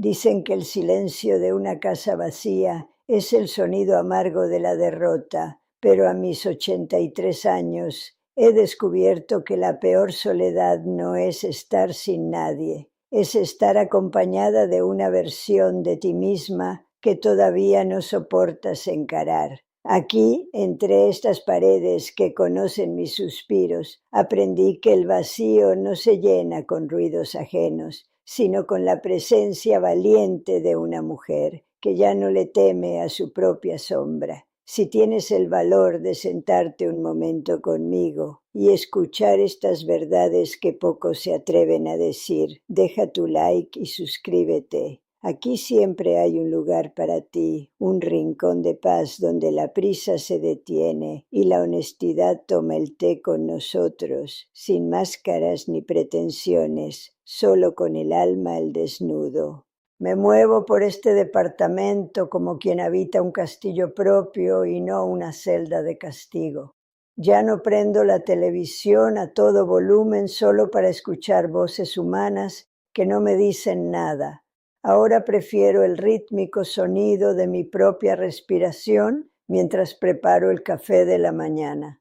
Dicen que el silencio de una casa vacía es el sonido amargo de la derrota, pero a mis 83 años he descubierto que la peor soledad no es estar sin nadie, es estar acompañada de una versión de ti misma que todavía no soportas encarar. Aquí, entre estas paredes que conocen mis suspiros, aprendí que el vacío no se llena con ruidos ajenos, sino con la presencia valiente de una mujer que ya no le teme a su propia sombra. Si tienes el valor de sentarte un momento conmigo y escuchar estas verdades que pocos se atreven a decir, deja tu like y suscríbete. Aquí siempre hay un lugar para ti, un rincón de paz donde la prisa se detiene y la honestidad toma el té con nosotros, sin máscaras ni pretensiones, solo con el alma al desnudo. Me muevo por este departamento como quien habita un castillo propio y no una celda de castigo. Ya no prendo la televisión a todo volumen solo para escuchar voces humanas que no me dicen nada. Ahora prefiero el rítmico sonido de mi propia respiración mientras preparo el café de la mañana.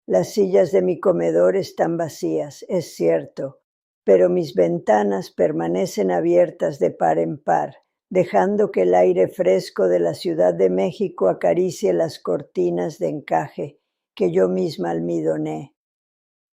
Las sillas de mi comedor están vacías, es cierto, pero mis ventanas permanecen abiertas de par en par, dejando que el aire fresco de la Ciudad de México acaricie las cortinas de encaje que yo misma almidoné.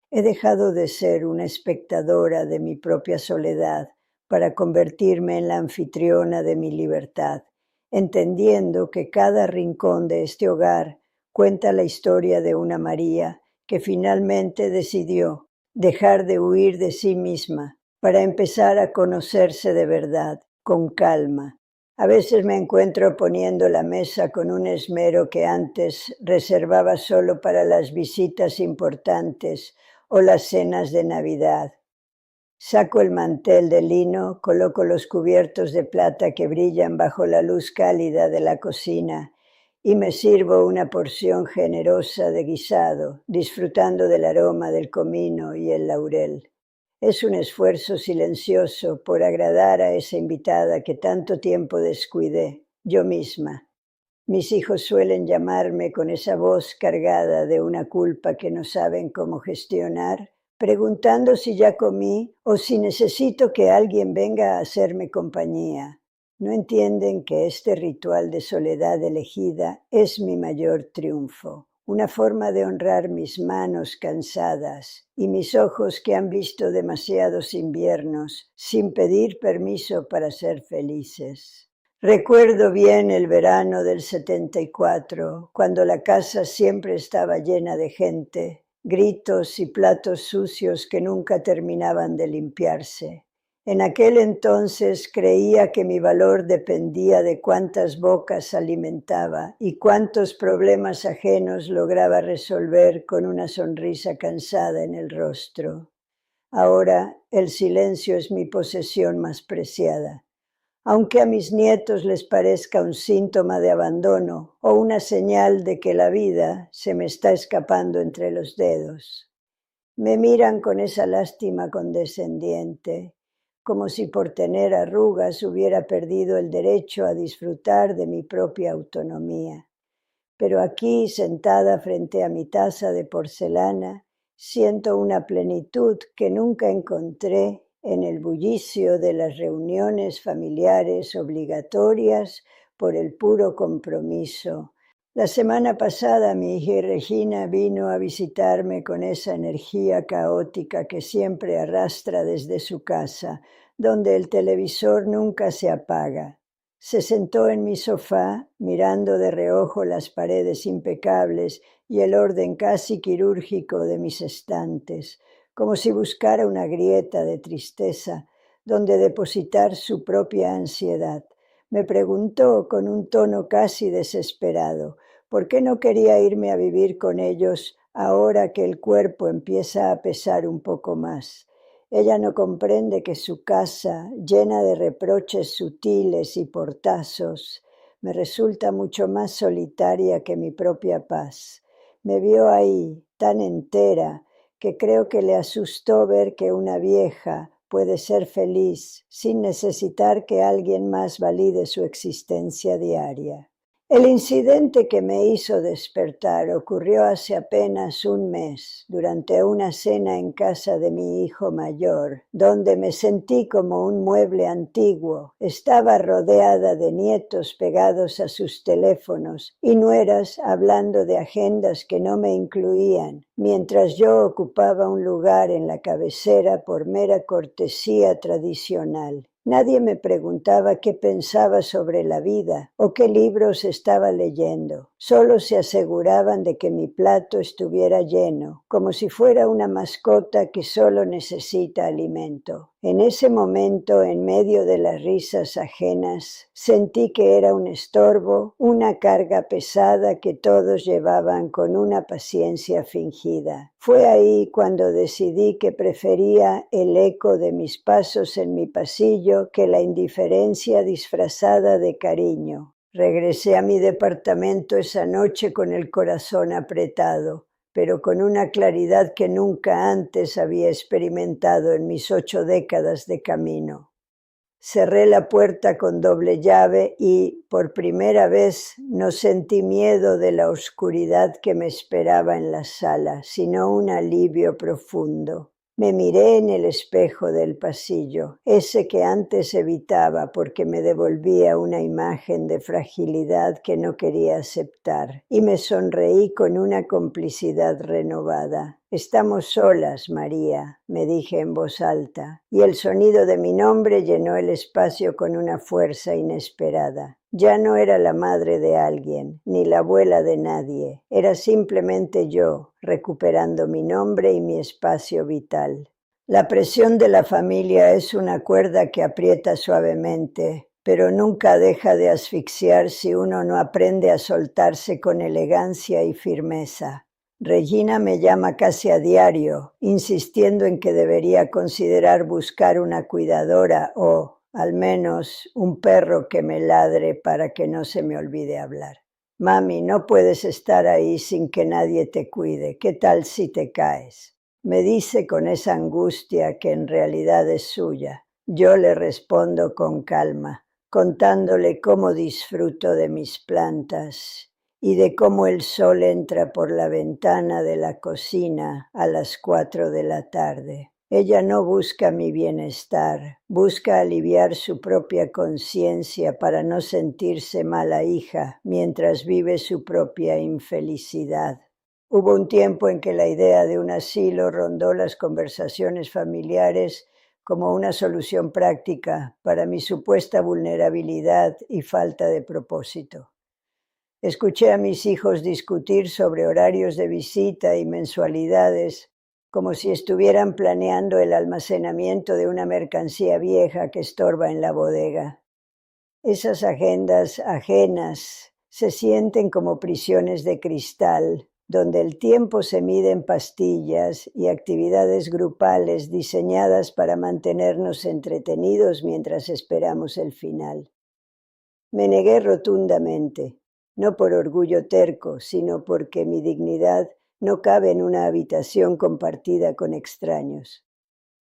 He dejado de ser una espectadora de mi propia soledad para convertirme en la anfitriona de mi libertad, entendiendo que cada rincón de este hogar cuenta la historia de una María que finalmente decidió dejar de huir de sí misma para empezar a conocerse de verdad, con calma. A veces me encuentro poniendo la mesa con un esmero que antes reservaba solo para las visitas importantes o las cenas de Navidad. Saco el mantel de lino, coloco los cubiertos de plata que brillan bajo la luz cálida de la cocina y me sirvo una porción generosa de guisado, disfrutando del aroma del comino y el laurel. Es un esfuerzo silencioso por agradar a esa invitada que tanto tiempo descuidé, yo misma. Mis hijos suelen llamarme con esa voz cargada de una culpa que no saben cómo gestionar, preguntando si ya comí o si necesito que alguien venga a hacerme compañía. No entienden que este ritual de soledad elegida es mi mayor triunfo, una forma de honrar mis manos cansadas y mis ojos que han visto demasiados inviernos sin pedir permiso para ser felices. Recuerdo bien el verano del 74, cuando la casa siempre estaba llena de gente, gritos y platos sucios que nunca terminaban de limpiarse. En aquel entonces creía que mi valor dependía de cuántas bocas alimentaba y cuántos problemas ajenos lograba resolver con una sonrisa cansada en el rostro. Ahora el silencio es mi posesión más preciada. Aunque a mis nietos les parezca un síntoma de abandono o una señal de que la vida se me está escapando entre los dedos. Me miran con esa lástima condescendiente, como si por tener arrugas hubiera perdido el derecho a disfrutar de mi propia autonomía. Pero aquí, sentada frente a mi taza de porcelana, siento una plenitud que nunca encontré en el bullicio de las reuniones familiares obligatorias por el puro compromiso. La semana pasada mi hija Regina vino a visitarme con esa energía caótica que siempre arrastra desde su casa, donde el televisor nunca se apaga. Se sentó en mi sofá, mirando de reojo las paredes impecables y el orden casi quirúrgico de mis estantes, como si buscara una grieta de tristeza donde depositar su propia ansiedad. Me preguntó con un tono casi desesperado, ¿por qué no quería irme a vivir con ellos ahora que el cuerpo empieza a pesar un poco más? Ella no comprende que su casa, llena de reproches sutiles y portazos, me resulta mucho más solitaria que mi propia paz. Me vio ahí, tan entera, que creo que le asustó ver que una vieja, puede ser feliz sin necesitar que alguien más valide su existencia diaria. El incidente que me hizo despertar ocurrió hace apenas un mes, durante una cena en casa de mi hijo mayor, donde me sentí como un mueble antiguo. Estaba rodeada de nietos pegados a sus teléfonos y nueras hablando de agendas que no me incluían, mientras yo ocupaba un lugar en la cabecera por mera cortesía tradicional. Nadie me preguntaba qué pensaba sobre la vida o qué libros estaba leyendo. Solo se aseguraban de que mi plato estuviera lleno, como si fuera una mascota que solo necesita alimento. En ese momento, en medio de las risas ajenas, sentí que era un estorbo, una carga pesada que todos llevaban con una paciencia fingida. Fue ahí cuando decidí que prefería el eco de mis pasos en mi pasillo que la indiferencia disfrazada de cariño. Regresé a mi departamento esa noche con el corazón apretado, pero con una claridad que nunca antes había experimentado en mis 8 décadas de camino. Cerré la puerta con doble llave y, por primera vez, no sentí miedo de la oscuridad que me esperaba en la sala, sino un alivio profundo. Me miré en el espejo del pasillo, ese que antes evitaba porque me devolvía una imagen de fragilidad que no quería aceptar, y me sonreí con una complicidad renovada. «Estamos solas, María», me dije en voz alta, y el sonido de mi nombre llenó el espacio con una fuerza inesperada. Ya no era la madre de alguien, ni la abuela de nadie, era simplemente yo, recuperando mi nombre y mi espacio vital. La presión de la familia es una cuerda que aprieta suavemente, pero nunca deja de asfixiar si uno no aprende a soltarse con elegancia y firmeza. Regina me llama casi a diario, insistiendo en que debería considerar buscar una cuidadora o, al menos, un perro que me ladre para que no se me olvide hablar. «Mami, no puedes estar ahí sin que nadie te cuide. ¿Qué tal si te caes?», me dice con esa angustia que en realidad es suya. Yo le respondo con calma, contándole cómo disfruto de mis plantas y de cómo el sol entra por la ventana de la cocina a las 4 de la tarde. Ella no busca mi bienestar, busca aliviar su propia conciencia para no sentirse mala hija mientras vive su propia infelicidad. Hubo un tiempo en que la idea de un asilo rondó las conversaciones familiares como una solución práctica para mi supuesta vulnerabilidad y falta de propósito. Escuché a mis hijos discutir sobre horarios de visita y mensualidades, como si estuvieran planeando el almacenamiento de una mercancía vieja que estorba en la bodega. Esas agendas ajenas se sienten como prisiones de cristal, donde el tiempo se mide en pastillas y actividades grupales diseñadas para mantenernos entretenidos mientras esperamos el final. Me negué rotundamente. No por orgullo terco, sino porque mi dignidad no cabe en una habitación compartida con extraños.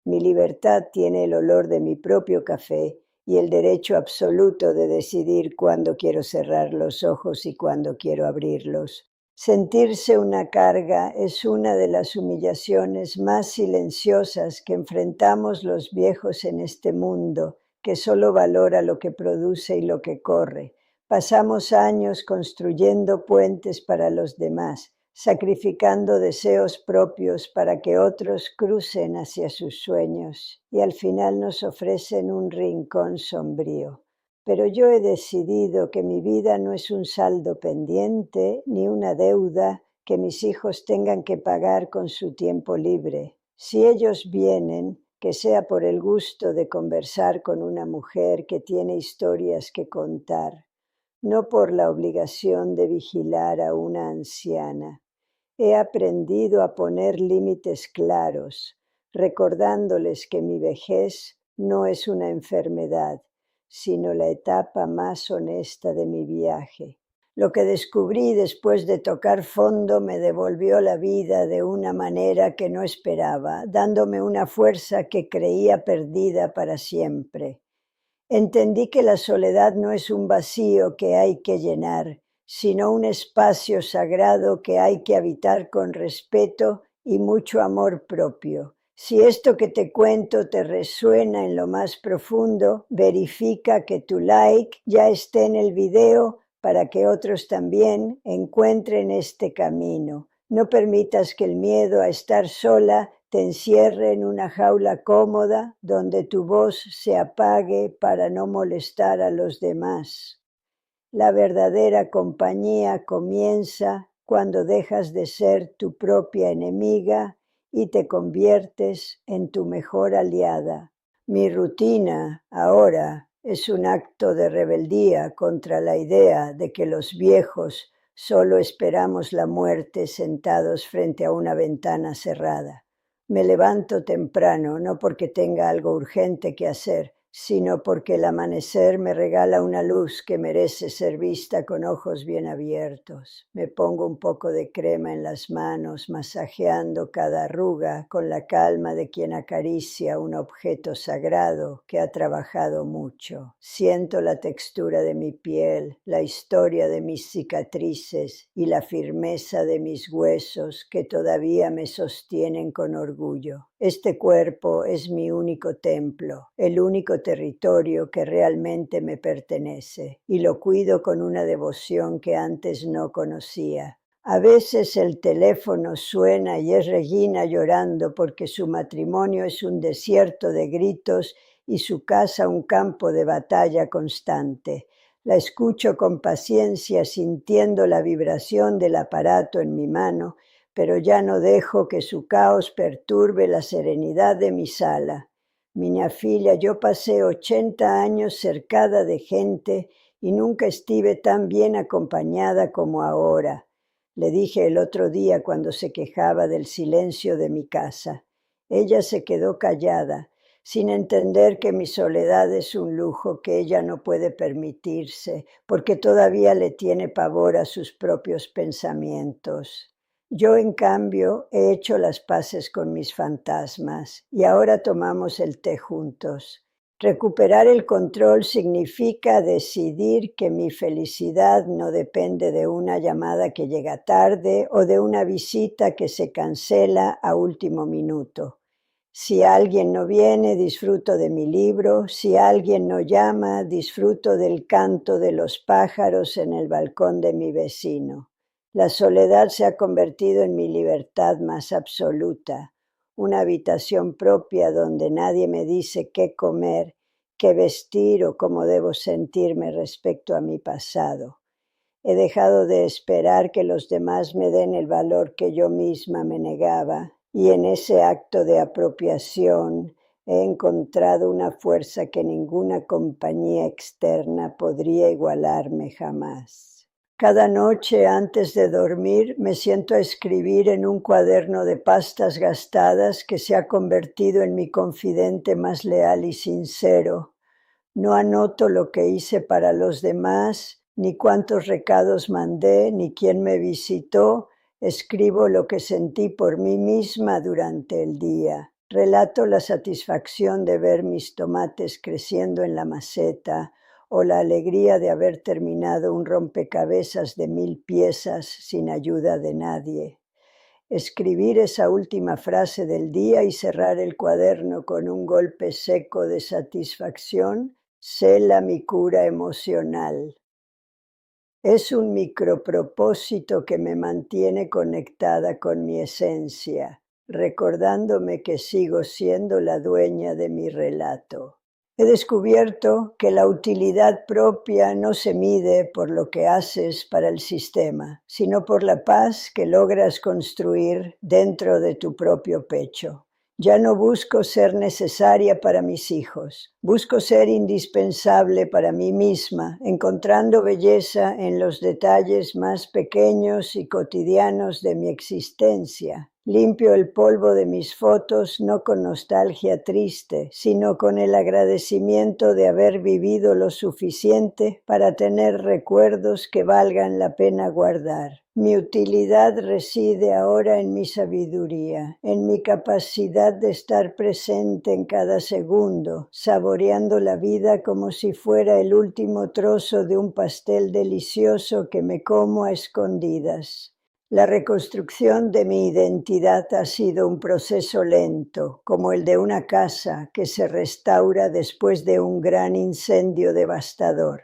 Mi libertad tiene el olor de mi propio café y el derecho absoluto de decidir cuándo quiero cerrar los ojos y cuándo quiero abrirlos. Sentirse una carga es una de las humillaciones más silenciosas que enfrentamos los viejos en este mundo, que solo valora lo que produce y lo que corre. Pasamos años construyendo puentes para los demás, sacrificando deseos propios para que otros crucen hacia sus sueños y al final nos ofrecen un rincón sombrío. Pero yo he decidido que mi vida no es un saldo pendiente ni una deuda que mis hijos tengan que pagar con su tiempo libre. Si ellos vienen, que sea por el gusto de conversar con una mujer que tiene historias que contar, no por la obligación de vigilar a una anciana. He aprendido a poner límites claros, recordándoles que mi vejez no es una enfermedad, sino la etapa más honesta de mi viaje. Lo que descubrí después de tocar fondo me devolvió la vida de una manera que no esperaba, dándome una fuerza que creía perdida para siempre. Entendí que la soledad no es un vacío que hay que llenar, sino un espacio sagrado que hay que habitar con respeto y mucho amor propio. Si esto que te cuento te resuena en lo más profundo, verifica que tu like ya esté en el video para que otros también encuentren este camino. No permitas que el miedo a estar sola te encierre en una jaula cómoda donde tu voz se apague para no molestar a los demás. La verdadera compañía comienza cuando dejas de ser tu propia enemiga y te conviertes en tu mejor aliada. Mi rutina ahora es un acto de rebeldía contra la idea de que los viejos solo esperamos la muerte sentados frente a una ventana cerrada. Me levanto temprano, no porque tenga algo urgente que hacer, sino porque el amanecer me regala una luz que merece ser vista con ojos bien abiertos. Me pongo un poco de crema en las manos, masajeando cada arruga con la calma de quien acaricia un objeto sagrado que ha trabajado mucho. Siento la textura de mi piel, la historia de mis cicatrices y la firmeza de mis huesos que todavía me sostienen con orgullo. Este cuerpo es mi único templo, el único territorio que realmente me pertenece, y lo cuido con una devoción que antes no conocía. A veces el teléfono suena y es Regina llorando porque su matrimonio es un desierto de gritos y su casa un campo de batalla constante. La escucho con paciencia, sintiendo la vibración del aparato en mi mano, pero ya no dejo que su caos perturbe la serenidad de mi sala. Miña filla, yo pasé 80 años cercada de gente y nunca estuve tan bien acompañada como ahora, le dije el otro día cuando se quejaba del silencio de mi casa. Ella se quedó callada, sin entender que mi soledad es un lujo que ella no puede permitirse, porque todavía le tiene pavor a sus propios pensamientos. Yo, en cambio, he hecho las paces con mis fantasmas y ahora tomamos el té juntos. Recuperar el control significa decidir que mi felicidad no depende de una llamada que llega tarde o de una visita que se cancela a último minuto. Si alguien no viene, disfruto de mi libro. Si alguien no llama, disfruto del canto de los pájaros en el balcón de mi vecino. La soledad se ha convertido en mi libertad más absoluta, una habitación propia donde nadie me dice qué comer, qué vestir o cómo debo sentirme respecto a mi pasado. He dejado de esperar que los demás me den el valor que yo misma me negaba, y en ese acto de apropiación he encontrado una fuerza que ninguna compañía externa podría igualarme jamás. Cada noche antes de dormir me siento a escribir en un cuaderno de pastas gastadas que se ha convertido en mi confidente más leal y sincero. No anoto lo que hice para los demás, ni cuántos recados mandé, ni quién me visitó. Escribo lo que sentí por mí misma durante el día. Relato la satisfacción de ver mis tomates creciendo en la maceta, o la alegría de haber terminado un rompecabezas de 1000 piezas sin ayuda de nadie. Escribir esa última frase del día y cerrar el cuaderno con un golpe seco de satisfacción cela mi cura emocional. Es un micropropósito que me mantiene conectada con mi esencia, recordándome que sigo siendo la dueña de mi relato. He descubierto que la utilidad propia no se mide por lo que haces para el sistema, sino por la paz que logras construir dentro de tu propio pecho. Ya no busco ser necesaria para mis hijos, busco ser indispensable para mí misma, encontrando belleza en los detalles más pequeños y cotidianos de mi existencia. Limpio el polvo de mis fotos no con nostalgia triste, sino con el agradecimiento de haber vivido lo suficiente para tener recuerdos que valgan la pena guardar. Mi utilidad reside ahora en mi sabiduría, en mi capacidad de estar presente en cada segundo, saboreando la vida como si fuera el último trozo de un pastel delicioso que me como a escondidas. La reconstrucción de mi identidad ha sido un proceso lento, como el de una casa que se restaura después de un gran incendio devastador.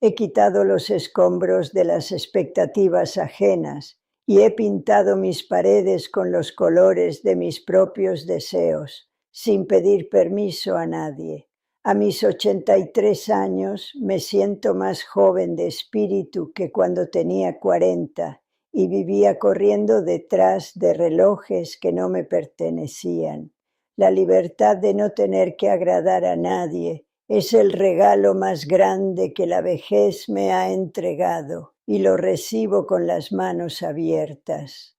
He quitado los escombros de las expectativas ajenas y he pintado mis paredes con los colores de mis propios deseos, sin pedir permiso a nadie. A mis 83 años me siento más joven de espíritu que cuando tenía 40 y vivía corriendo detrás de relojes que no me pertenecían. La libertad de no tener que agradar a nadie es el regalo más grande que la vejez me ha entregado y lo recibo con las manos abiertas.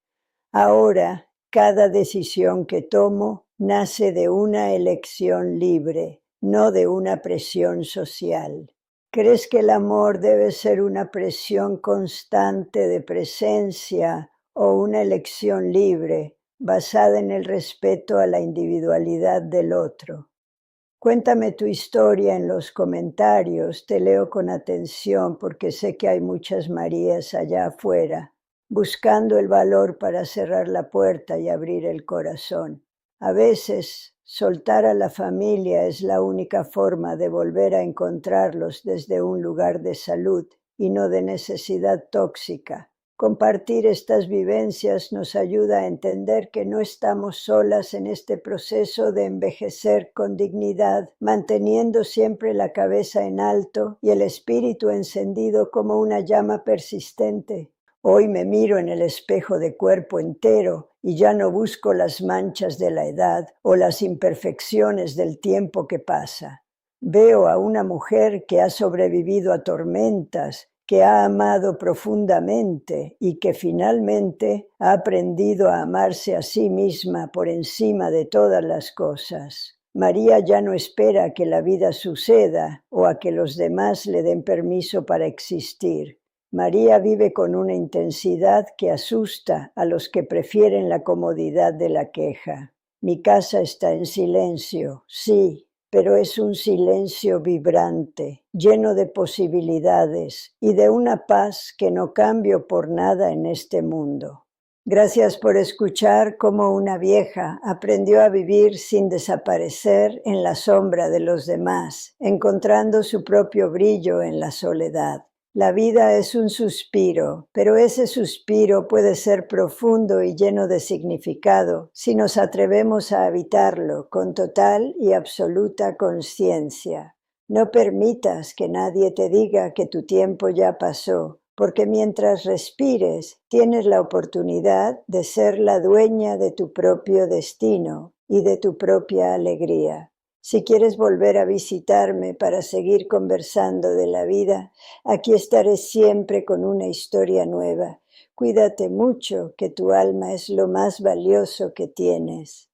Ahora, cada decisión que tomo nace de una elección libre, no de una presión social. ¿Crees que el amor debe ser una presión constante de presencia o una elección libre basada en el respeto a la individualidad del otro? Cuéntame tu historia en los comentarios, te leo con atención porque sé que hay muchas Marías allá afuera, buscando el valor para cerrar la puerta y abrir el corazón. A veces, soltar a la familia es la única forma de volver a encontrarlos desde un lugar de salud y no de necesidad tóxica. Compartir estas vivencias nos ayuda a entender que no estamos solas en este proceso de envejecer con dignidad, manteniendo siempre la cabeza en alto y el espíritu encendido como una llama persistente. Hoy me miro en el espejo de cuerpo entero y ya no busco las manchas de la edad o las imperfecciones del tiempo que pasa. Veo a una mujer que ha sobrevivido a tormentas, que ha amado profundamente y que finalmente ha aprendido a amarse a sí misma por encima de todas las cosas. María ya no espera a que la vida suceda o a que los demás le den permiso para existir. María vive con una intensidad que asusta a los que prefieren la comodidad de la queja. Mi casa está en silencio, sí, pero es un silencio vibrante, lleno de posibilidades y de una paz que no cambio por nada en este mundo. Gracias por escuchar cómo una vieja aprendió a vivir sin desaparecer en la sombra de los demás, encontrando su propio brillo en la soledad. La vida es un suspiro, pero ese suspiro puede ser profundo y lleno de significado si nos atrevemos a habitarlo con total y absoluta conciencia. No permitas que nadie te diga que tu tiempo ya pasó, porque mientras respires tienes la oportunidad de ser la dueña de tu propio destino y de tu propia alegría. Si quieres volver a visitarme para seguir conversando de la vida, aquí estaré siempre con una historia nueva. Cuídate mucho, que tu alma es lo más valioso que tienes.